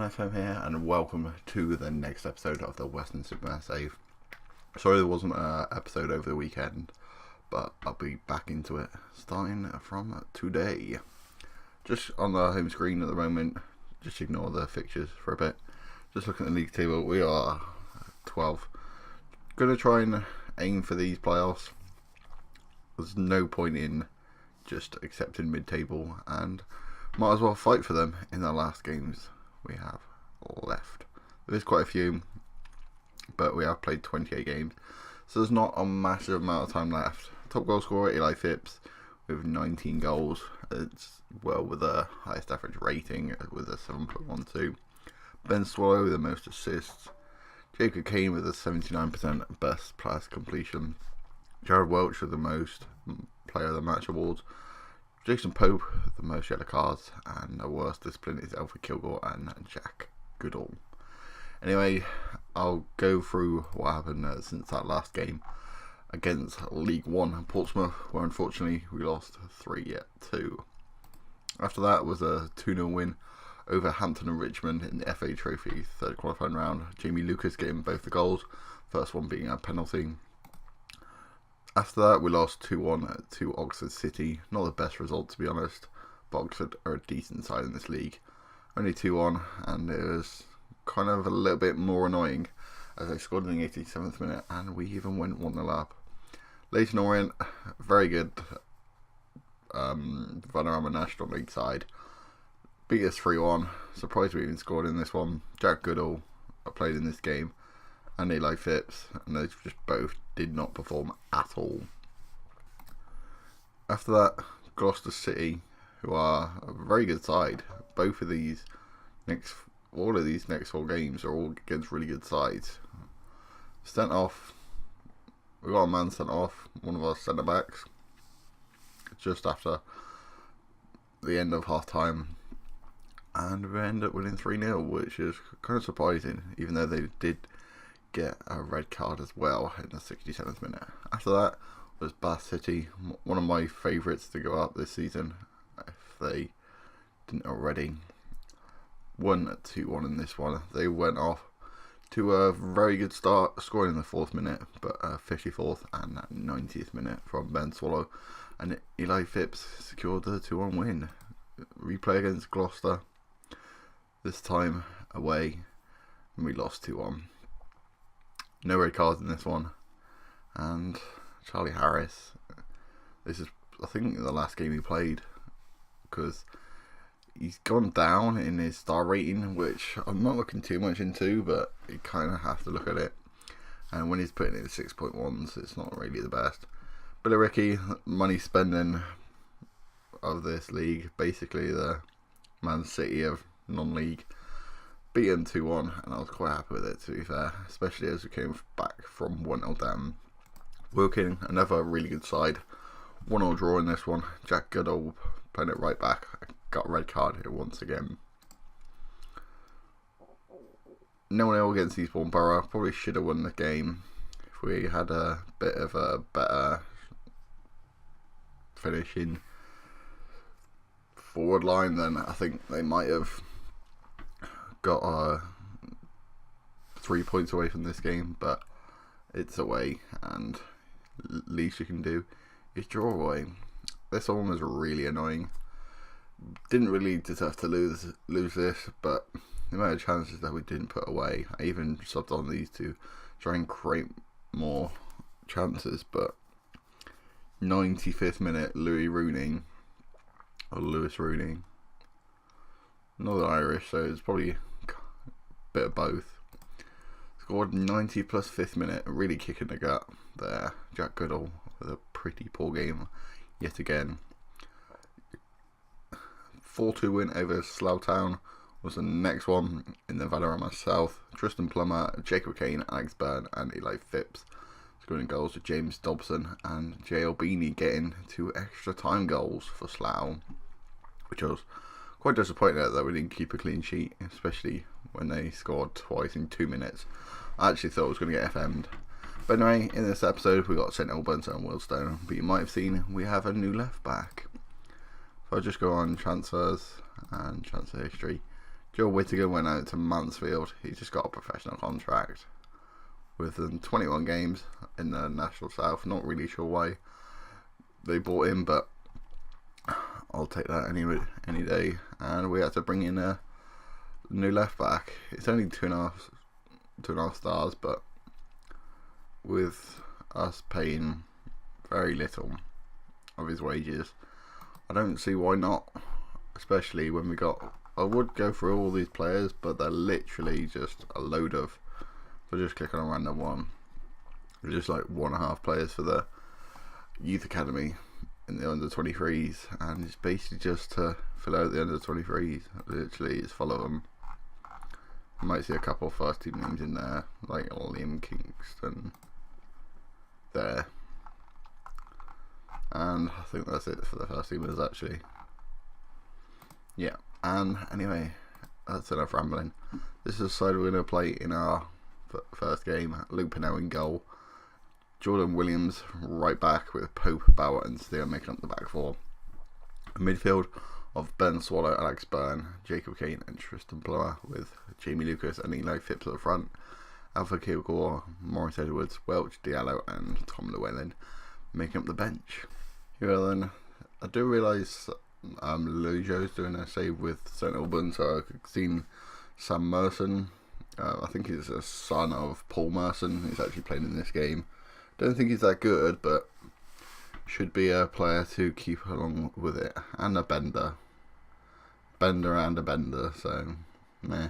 FM here, and welcome to the next episode of the Weston Super Save. Sorry there wasn't an episode over the weekend, but I'll be back into it starting from today. Just on the home screen at the moment, just ignore the fixtures for a bit. Just looking at the league table, we are 12. Gonna try and aim for these playoffs. There's no point in just accepting mid-table, and might as well fight for them in the last games we have left. There's quite a few, but we have played 28 games, so there's not a massive amount of time left. Top goal scorer Eli Phipps with 19 goals. It's well with the highest average rating with a 7.12. Ben Swallow with the most assists. Jacob Kane with a 79% best pass completion. Jared Welch with the most player of the match awards. Jason Pope, the most yellow cards, and the worst discipline is Alfred Kilgore and Jack Goodall. Anyway, I'll go through what happened since that last game against League One Portsmouth, where unfortunately we lost 3-2. After that was a 2-0 win over Hampton and Richmond in the FA Trophy third qualifying round. Jamie Lucas getting both the goals, first one being a penalty. After that, we lost 2-1 to Oxford City. Not the best result, to be honest, but Oxford are a decent side in this league. Only 2-1, and it was kind of a little bit more annoying as they scored in the 87th minute, and we even went 1-0 up. Leyton Orient, very good Vanarama National League side. Beat us 3-1. Surprised we even scored in this one. Jack Goodall played in this game, and Eli Phipps, and they just both did not perform at all. After that, Gloucester City, who are a very good side. All of these next 4 games are all against really good sides. Sent off, we got a man sent off, one of our centre backs, just after the end of half time, and we ended up winning 3-0, which is kind of surprising, even though they did get a red card as well in the 67th minute. After that was Bath City, one of my favourites to go up this season, if they didn't already. 1-2-1 in this one. They went off to a very good start, scoring in the 4th minute, but 54th and 90th minute from Ben Swallow, and Eli Phipps secured the 2-1 win. Replay against Gloucester, this time away, and we lost 2-1. No red cards in this one, and Charlie Harris, this is I think the last game he played, because he's gone down in his star rating, which I'm not looking too much into, but you kind of have to look at it, and when he's putting in 6.1s, it's not really the best. Billericay, money spending of this league, basically the Man City of non-league. Beat him 2-1, and I was quite happy with it, to be fair, especially as we came back from 1-0 down. Woking, another really good side, 1-0 draw in this one. Jack Goodall playing it right back, got a red card here once again. 0-0 against Eastbourne Borough, probably should have won the game if we had a bit of a better finishing forward line. Then I think they might have got 3 points away from this game, but it's away, and least you can do is draw away. This one was really annoying. Didn't really deserve to lose this, but the amount of chances that we didn't put away, I even subbed on these to try and create more chances, but 95th minute, Lewis Rooney, Northern Irish, so it's probably a bit of both. Scored 90 plus 5th minute, really kicking the gut there. Jack Goodall with a pretty poor game yet again. 4-2 win over Slough Town was the next one in the Vanarama South. Tristan Plummer, Jacob Kane, Alex Byrne and Eli Phipps scoring goals to James Dobson and J. Albini getting 2 extra time goals for Slough, which I was quite disappointed at, that we didn't keep a clean sheet, especially when they scored twice in 2 minutes. I actually thought I was going to get FM'd. But anyway, in this episode we got St Albans and Weston, but you might have seen we have a new left back. So I'll just go on transfers and transfer history. Joe Whittaker went out to Mansfield. He just got a professional contract with 21 games in the National South. Not really sure why they bought him, but I'll take that any day. And we had to bring in a new left back. It's only two and a half stars, but with us paying very little of his wages, I don't see why not. Especially when we got, I would go through all these players, but they're literally just a load of, if I just click on a random one, they're just like 1.5 players for the youth academy in the under 23s, and it's basically just to fill out the under 23s. Literally, it's full of them. You might see a couple of first team names in there, like Liam Kingston there. And I think that's it for the first teamers, actually. Yeah, and anyway, that's enough rambling. This is the side we're going to play in our first game. Luke Pinell in goal. Jordan Williams right back with Pope, Bauer and Steele making up the back four. A midfield of Ben Swallow, Alex Byrne, Jacob Kane and Tristan Plummer, with Jamie Lucas and Eli Phipps at the front. Alpha Kilgore, Morris Edwards, Welch, Diallo and Tom Llewellyn making up the bench. Here then, I do realise Lujo's doing a save with St Albans, so I've seen Sam Merson. I think he's a son of Paul Merson. He's actually playing in this game. Don't think he's that good, but should be a player to keep along with it. And a bender. Bender and a bender, so meh.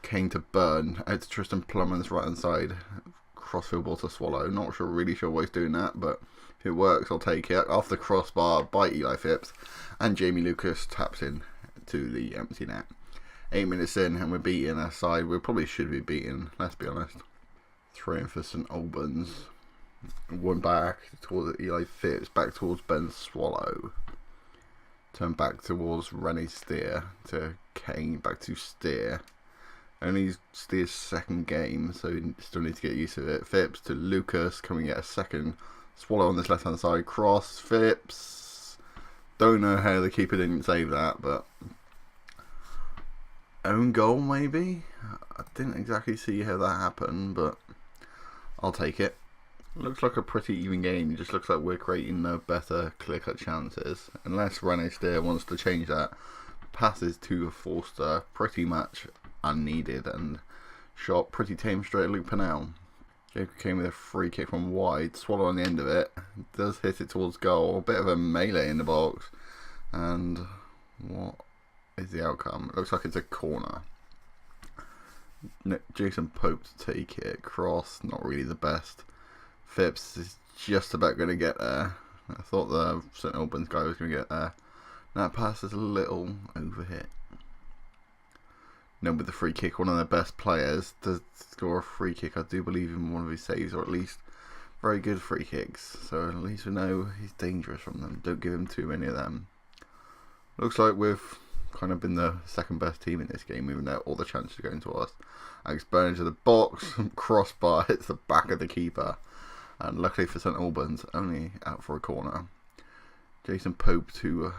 Kane to Burn, out to Tristan Plummer's right hand side. Crossfield ball to Swallow. Not really sure why he's doing that, but if it works, I'll take it. Off the crossbar by Eli Phipps, and Jamie Lucas taps in to the empty net. 8 minutes in, and we're beating our side. We probably should be beaten, let's be honest. 3 in for St Albans. 1 back towards Eli Phipps, back towards Ben Swallow. Turn back towards Rennie Steer to Kane, back to Steer. Only Steer's second game, so you still need to get used to it. Phipps to Lucas, coming at a second. Swallow on this left hand side, cross, Phipps. Don't know how the keeper didn't save that, but own goal maybe? I didn't exactly see how that happened, but I'll take it. Looks like a pretty even game. It just looks like we're creating better clear-cut chances. Unless Rennie Steer wants to change that. Passes to Forster pretty much unneeded and shot pretty tame straight at Luke Pinell. Jacob came with a free kick from wide. Swallow on the end of it. Does hit it towards goal. A bit of a melee in the box. And what is the outcome? It looks like it's a corner. Jason Pope to take it. Cross, not really the best. Phipps is just about going to get there. I thought the St Albans guy was going to get there. That pass is a little overhit. With the free kick, one of their best players to score a free kick. I do believe in one of his saves, or at least very good free kicks. So at least we know he's dangerous from them. Don't give him too many of them. Looks like we've kind of been the second best team in this game, even though all the chances are going to us. Alex Byrne into the box, crossbar hits the back of the keeper. And luckily for St Albans, only out for a corner. Jason Pope to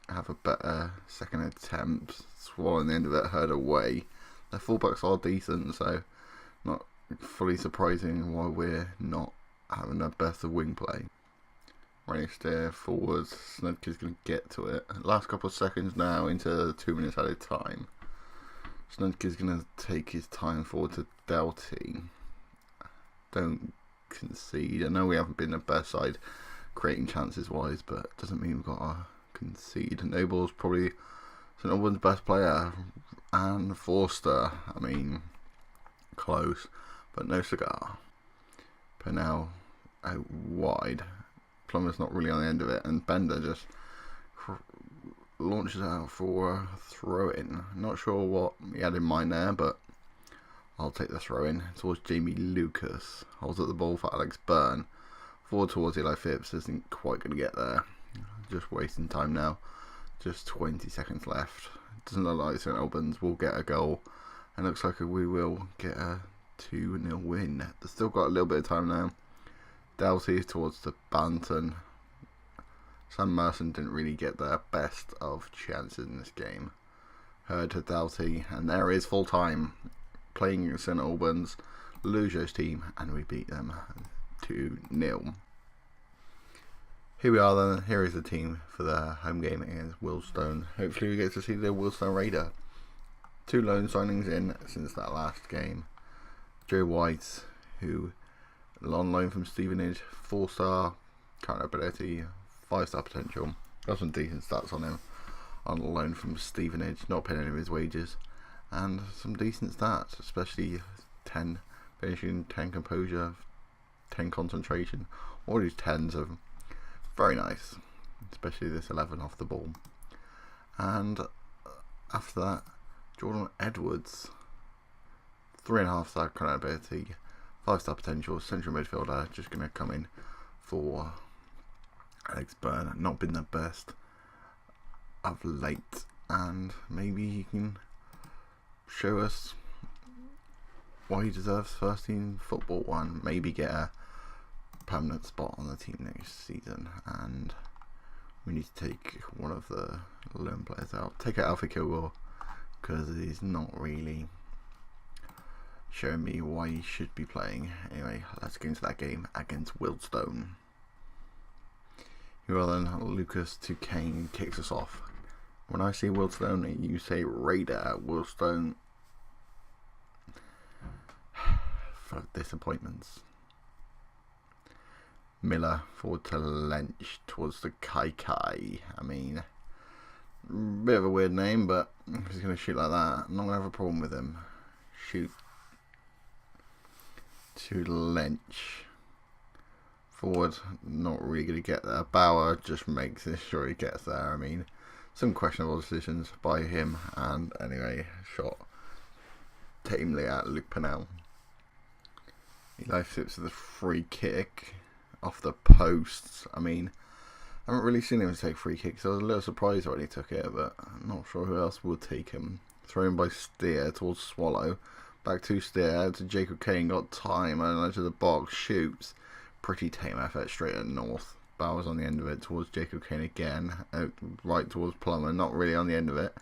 have a better second attempt. Swallowing the end of it, heard away. Their fullbacks are decent, so not fully surprising why we're not having a better wing play. Rennie Steer forwards. Snudke's going to get to it. Last couple of seconds now into 2 minutes at a time. Snudke's going to take his time forward to Doughty. Don't concede. I know we haven't been the best side creating chances wise, but it doesn't mean we've got to concede. Noble's probably St Albans' best player, and Forster, I mean, close, but no cigar. Pinell out wide. Plummer's not really on the end of it, and Bender just launches out for a throw-in. Not sure what he had in mind there, but I'll take the throw-in towards Jamie Lucas. Holds up the ball for Alex Byrne. Forward towards Eli Phipps, isn't quite going to get there. Just wasting time now. Just 20 seconds left. Doesn't look like St Albans will get a goal. And looks like we will get a 2-0 win. They've still got a little bit of time now. Doughty towards the Banton. Sam Merson didn't really get their best of chances in this game. Heard to Doughty, and there is full time playing St Albans, Lujo's team, and we beat them 2-0. Here we are then, here is the team for the home game against Weston. Hopefully we get to see the Weston Raider. 2 loan signings in since that last game. Joe White, who on loan from Stevenage, 4-star current ability, 5-star potential. Got some decent stats on him. On loan from Stevenage, not paying any of his wages, and some decent stats, especially 10 finishing, 10 composure, 10 concentration. All these 10s are very nice, especially this 11 off the ball. And after that, Jordan Edwards, 3.5-star current ability, 5-star potential, central midfielder, just going to come in for Alex Byrne. Not been the best of late, and maybe he can show us why he deserves first team football one. Maybe get a permanent spot on the team next season, and we need to take one of the loan players out. Take out Alfie Kilgore because he's not really showing me why he should be playing. Anyway, let's get into that game against Weston. Here are then, Lucas to Kane kicks us off. When I see Weston, you say Raider at Weston. For disappointments. Miller forward to Lench towards the Kai. I mean, bit of a weird name, but if he's going to shoot like that, I'm not going to have a problem with him. Shoot to Lench. Forward, not really going to get there. Bauer just makes sure he gets there. I mean, some questionable decisions by him, and anyway, shot tamely at Luke Pennell. Eli Phipps with a free kick off the posts. I mean, I haven't really seen him take free kicks, so I was a little surprised when he took it, but I'm not sure who else would take him. Thrown by Steer towards Swallow. Back to Steer, to Jacob Kane, got time, and into the box, shoots. Pretty tame effort straight at North. Bowers on the end of it towards Jacob Kane again, out right towards Plummer, not really on the end of it.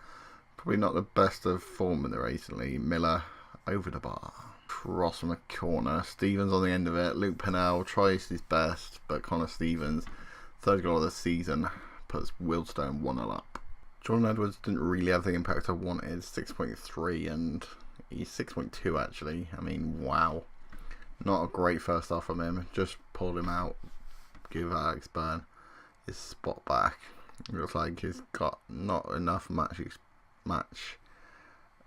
Probably not the best of form in the recently. Miller over the bar. Cross from a corner. Stevens on the end of it. Luke Pennell tries his best, but Connor Stevens, 3rd goal of the season, puts Weston 1-0 up. Jordan Edwards didn't really have the impact I wanted. 6.3 and he's 6.2 actually. I mean, wow. Not a great first half from him. Just pulled him out. Give Alex Byrne his spot back. It looks like he's got not enough match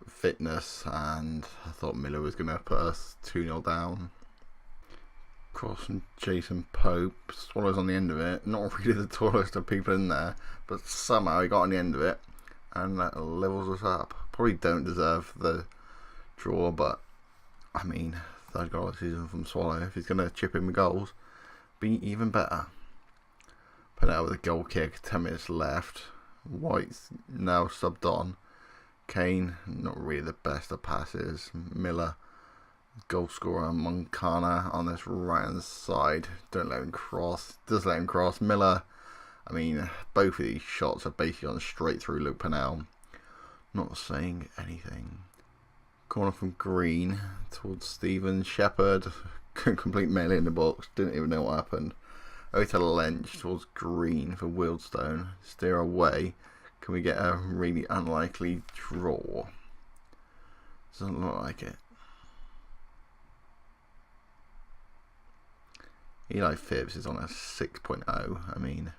fitness, and I thought Miller was going to put us 2-0 down. Cross from Jason Pope. Swallows on the end of it. Not really the tallest of people in there, but somehow he got on the end of it, and that levels us up. Probably don't deserve the draw, but I mean, 3rd goal of the season from Swallow. If he's going to chip in with goals, be even better. Put out with a goal kick, 10 minutes left. White's now subbed on. Kane, not really the best of passes. Miller, goal scorer. Moncana on this right hand side. Don't let him cross. Does let him cross. Miller, I mean, both of these shots are basically on straight through Luke Pennell. Not saying anything. Corner from Green towards Stephen Shepherd. Complete melee in the box. Didn't even know what happened. Over to Lench towards Green for Weston. Steer away. Can we get a really unlikely draw? Doesn't look like it. Eli Phipps is on a 6.0. I mean,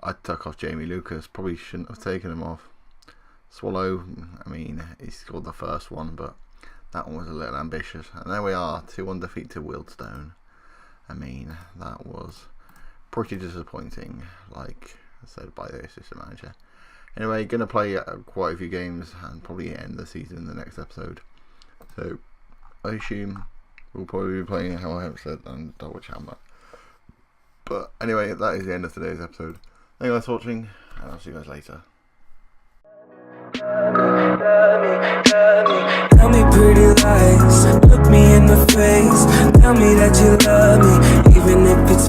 I took off Jamie Lucas. Probably shouldn't have taken him off. Swallow, I mean, he scored the first one, but that one was a little ambitious. And there we are, 2-1 defeat to Weston. I mean, that was pretty disappointing, like I said, by the assistant manager. Anyway, going to play quite a few games and probably end the season in the next episode. So, I assume we'll probably be playing, how I have said, and Dulwich Hammer. But anyway, that is the end of today's episode. Thank you guys for watching, and I'll see you guys later. Tell me pretty lies, look me in the face. Tell me that you love me, even if it's